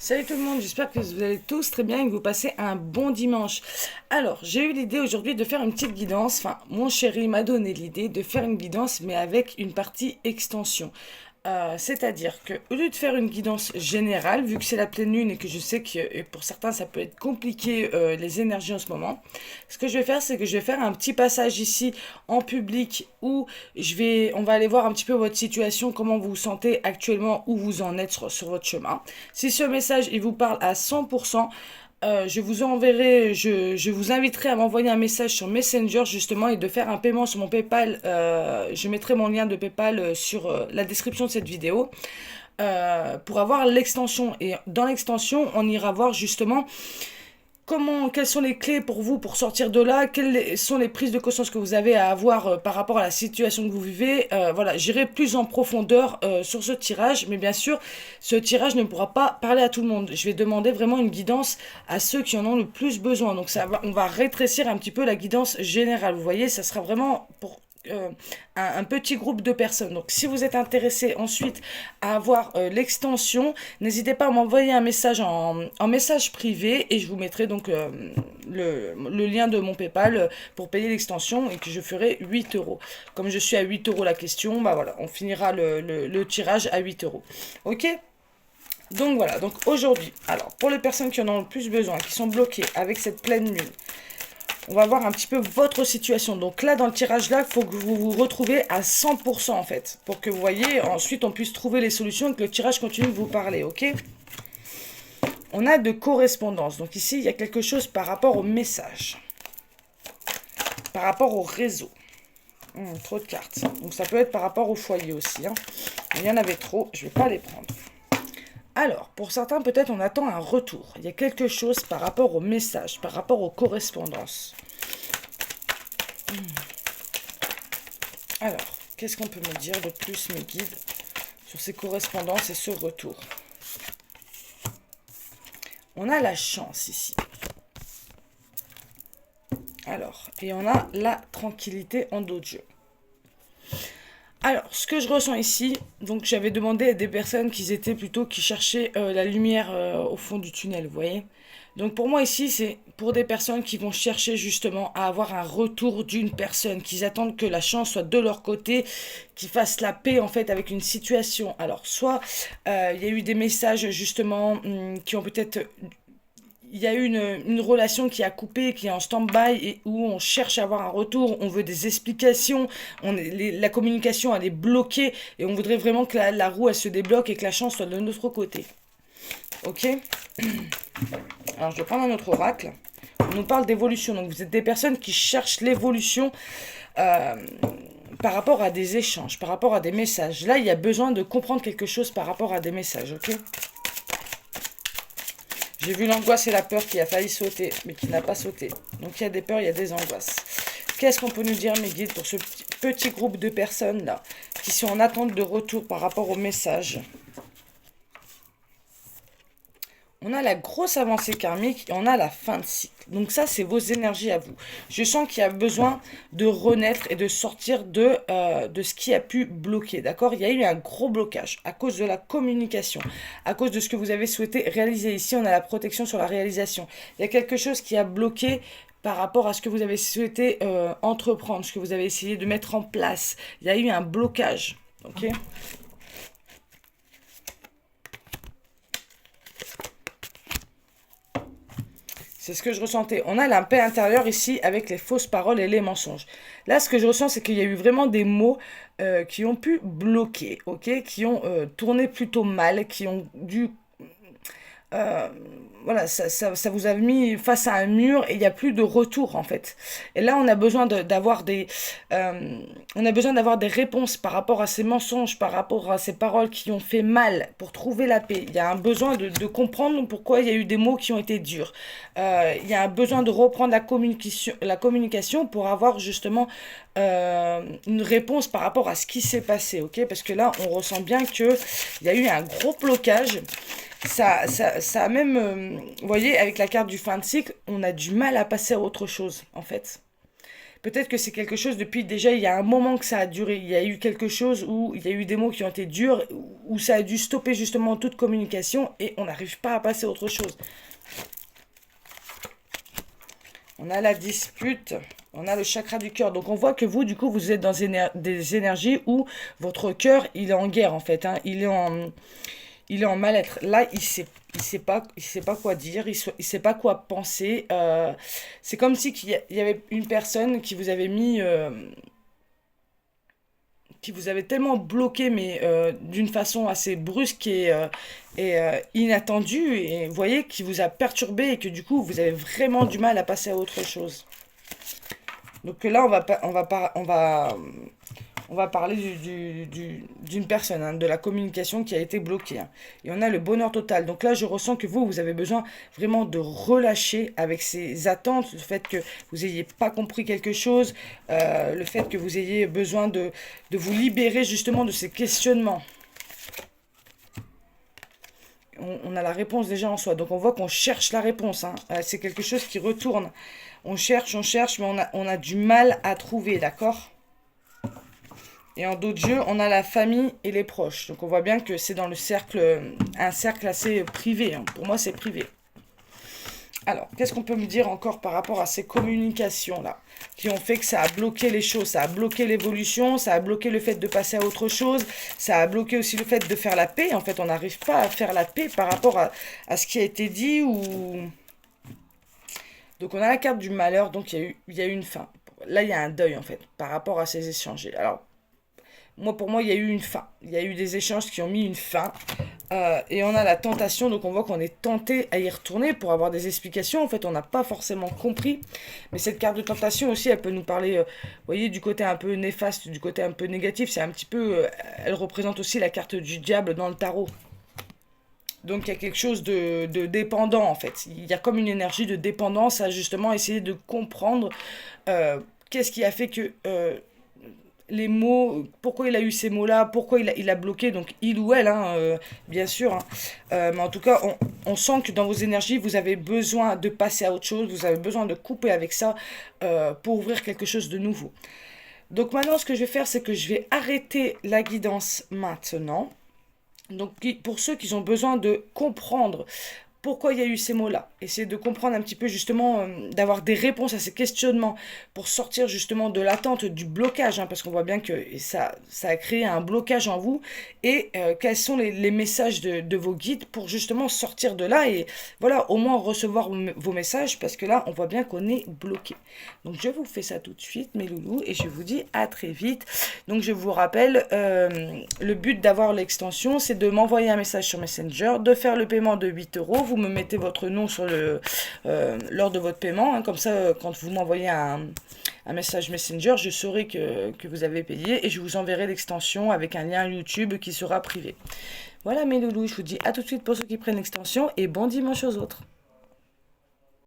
Salut tout le monde, j'espère que vous allez tous très bien et que vous passez un bon dimanche. Alors, j'ai eu l'idée aujourd'hui de faire une petite guidance, enfin, mon chéri m'a donné l'idée de faire une guidance mais avec une partie extension. C'est-à-dire que au lieu de faire une guidance générale, vu que c'est la pleine lune et que je sais que pour certains ça peut être compliqué les énergies en ce moment, ce que je vais faire c'est que je vais faire un petit passage ici en public où on va aller voir un petit peu votre situation, comment vous vous sentez actuellement, où vous en êtes sur votre chemin. Si ce message il vous parle à 100%, je vous enverrai, je vous inviterai à m'envoyer un message sur Messenger justement et de faire un paiement sur mon PayPal. Je mettrai mon lien de PayPal sur la description de cette vidéo pour avoir l'extension. Et dans l'extension, on ira voir justement quelles sont les clés pour vous pour sortir de là, quelles sont les prises de conscience que vous avez à avoir par rapport à la situation que vous vivez. Voilà, j'irai plus en profondeur sur ce tirage, mais bien sûr, ce tirage ne pourra pas parler à tout le monde. Je vais demander vraiment une guidance à ceux qui en ont le plus besoin. Donc on va rétrécir un petit peu la guidance générale. Vous voyez, ça sera vraiment pour un petit groupe de personnes. Donc si vous êtes intéressé ensuite à avoir l'extension, n'hésitez pas à m'envoyer un message en message privé et je vous mettrai donc le lien de mon PayPal pour payer l'extension et que je ferai 8 euros. Comme je suis à 8 euros la question, bah voilà, on finira le tirage à 8 euros. Ok? Donc voilà, donc aujourd'hui, alors pour les personnes qui en ont le plus besoin, qui sont bloquées avec cette pleine lune, on va voir un petit peu votre situation. Donc là, dans le tirage là, il faut que vous vous retrouvez à 100% en fait. Pour que vous voyez, ensuite on puisse trouver les solutions et que le tirage continue de vous parler, ok? On a de correspondance. Donc ici, il y a quelque chose par rapport au message. Par rapport au réseau. Trop de cartes. Donc ça peut être par rapport au foyer aussi. Hein. Il y en avait trop, je ne vais pas les prendre. Alors, pour certains, peut-être on attend un retour. Il y a quelque chose par rapport au message, par rapport aux correspondances. Alors, qu'est-ce qu'on peut me dire de plus, mes guides, sur ces correspondances et ce retour? On a la chance ici. Alors, et on a la tranquillité en dos de jeu. Alors, ce que je ressens ici, donc j'avais demandé à des personnes qui cherchaient la lumière au fond du tunnel, vous voyez. Donc pour moi ici, c'est pour des personnes qui vont chercher justement à avoir un retour d'une personne, qu'ils attendent que la chance soit de leur côté, qu'ils fassent la paix en fait avec une situation. Alors soit il y a eu des messages justement qui ont peut-être il y a eu une relation qui a coupé, qui est en stand-by et où on cherche à avoir un retour, on veut des explications, la communication elle est bloquée et on voudrait vraiment que la roue elle se débloque et que la chance soit de notre côté. Ok? Alors je vais prendre un autre oracle. On nous parle d'évolution, donc vous êtes des personnes qui cherchent l'évolution par rapport à des échanges, par rapport à des messages. Là il y a besoin de comprendre quelque chose par rapport à des messages, ok? J'ai vu l'angoisse et la peur qui a failli sauter, mais qui n'a pas sauté. Donc il y a des peurs, il y a des angoisses. Qu'est-ce qu'on peut nous dire, mes guides, pour ce petit groupe de personnes-là, qui sont en attente de retour par rapport au message? On a la grosse avancée karmique et on a la fin de cycle. Donc ça, c'est vos énergies à vous. Je sens qu'il y a besoin de renaître et de sortir de ce qui a pu bloquer. D'accord? Il y a eu un gros blocage à cause de la communication, à cause de ce que vous avez souhaité réaliser. Ici, on a la protection sur la réalisation. Il y a quelque chose qui a bloqué par rapport à ce que vous avez souhaité entreprendre, ce que vous avez essayé de mettre en place. Il y a eu un blocage. Ok? C'est ce que je ressentais. On a la paix intérieure ici avec les fausses paroles et les mensonges. Là, ce que je ressens, c'est qu'il y a eu vraiment des mots qui ont pu bloquer, ok, qui ont tourné plutôt mal, qui ont dû euh, voilà, ça vous a mis face à un mur et il n'y a plus de retour en fait. Et là, on a besoin on a besoin d'avoir des réponses par rapport à ces mensonges, par rapport à ces paroles qui ont fait mal pour trouver la paix. Il y a un besoin de comprendre pourquoi il y a eu des mots qui ont été durs. Il y a un besoin de reprendre la communication pour avoir justement une réponse par rapport à ce qui s'est passé, ok? Parce que là, on ressent bien qu'il y a eu un gros blocage. Ça a même, vous voyez, avec la carte du fin de cycle, on a du mal à passer à autre chose, en fait. Peut-être que c'est quelque chose depuis déjà, il y a un moment que ça a duré. Il y a eu quelque chose où il y a eu des mots qui ont été durs, où ça a dû stopper justement toute communication et on n'arrive pas à passer à autre chose. On a la dispute, on a le chakra du cœur. Donc on voit que vous, du coup, vous êtes dans des énergies où votre cœur, il est en guerre en fait. Hein. Il est en mal-être. Là, il sait pas quoi dire, il sait pas quoi penser. C'est comme si il y avait une personne qui vous avait mis, qui vous avait tellement bloqué, mais d'une façon assez brusque et inattendue, et vous voyez, qui vous a perturbé et que du coup, vous avez vraiment du mal à passer à autre chose. Donc là, on va parler d'une personne, hein, de la communication qui a été bloquée. Hein. Et on a le bonheur total. Donc là, je ressens que vous avez besoin vraiment de relâcher avec ces attentes, le fait que vous n'ayez pas compris quelque chose, le fait que vous ayez besoin de vous libérer justement de ces questionnements. On a la réponse déjà en soi. Donc on voit qu'on cherche la réponse. Hein. C'est quelque chose qui retourne. On cherche, mais on a du mal à trouver, d'accord ? Et en d'autres jeux, on a la famille et les proches. Donc on voit bien que c'est dans le cercle, un cercle assez privé. Hein. Pour moi, c'est privé. Alors, qu'est-ce qu'on peut me dire encore par rapport à ces communications-là qui ont fait que ça a bloqué les choses, ça a bloqué l'évolution, ça a bloqué le fait de passer à autre chose, ça a bloqué aussi le fait de faire la paix. En fait, on n'arrive pas à faire la paix par rapport à ce qui a été dit ou... Donc on a la carte du malheur, donc il y a eu une fin. Là, il y a un deuil en fait par rapport à ces échanges. Alors, pour moi, il y a eu une fin. Il y a eu des échanges qui ont mis une fin. Et on a la tentation, donc on voit qu'on est tenté à y retourner pour avoir des explications. En fait, on n'a pas forcément compris. Mais cette carte de tentation aussi, elle peut nous parler, vous voyez, du côté un peu néfaste, du côté un peu négatif. C'est un petit peu, elle représente aussi la carte du diable dans le tarot. Donc il y a quelque chose de dépendant en fait. Il y a comme une énergie de dépendance à justement essayer de comprendre qu'est-ce qui a fait que les mots, pourquoi il a eu ces mots-là, pourquoi il a bloqué, donc il ou elle, hein, bien sûr. Hein. Mais en tout cas, on sent que dans vos énergies, vous avez besoin de passer à autre chose, vous avez besoin de couper avec ça pour ouvrir quelque chose de nouveau. Donc maintenant, ce que je vais faire, c'est que je vais arrêter la guidance maintenant. Donc pour ceux qui ont besoin de comprendre pourquoi il y a eu ces mots-là, essayer de comprendre un petit peu justement, d'avoir des réponses à ces questionnements pour sortir justement de l'attente, du blocage, hein, parce qu'on voit bien que ça a créé un blocage en vous, et quels sont les messages de vos guides pour justement sortir de là, et voilà, au moins recevoir vos messages, parce que là, on voit bien qu'on est bloqué. Donc je vous fais ça tout de suite, mes loulous, et je vous dis à très vite. Donc je vous rappelle, le but d'avoir l'extension, c'est de m'envoyer un message sur Messenger, de faire le paiement de 8 euros, vous me mettez votre nom sur lors de votre paiement, hein, comme ça quand vous m'envoyez un message Messenger, je saurai que vous avez payé et je vous enverrai l'extension avec un lien YouTube qui sera privé. Voilà mes loulous, je vous dis à tout de suite pour ceux qui prennent l'extension et bon dimanche aux autres.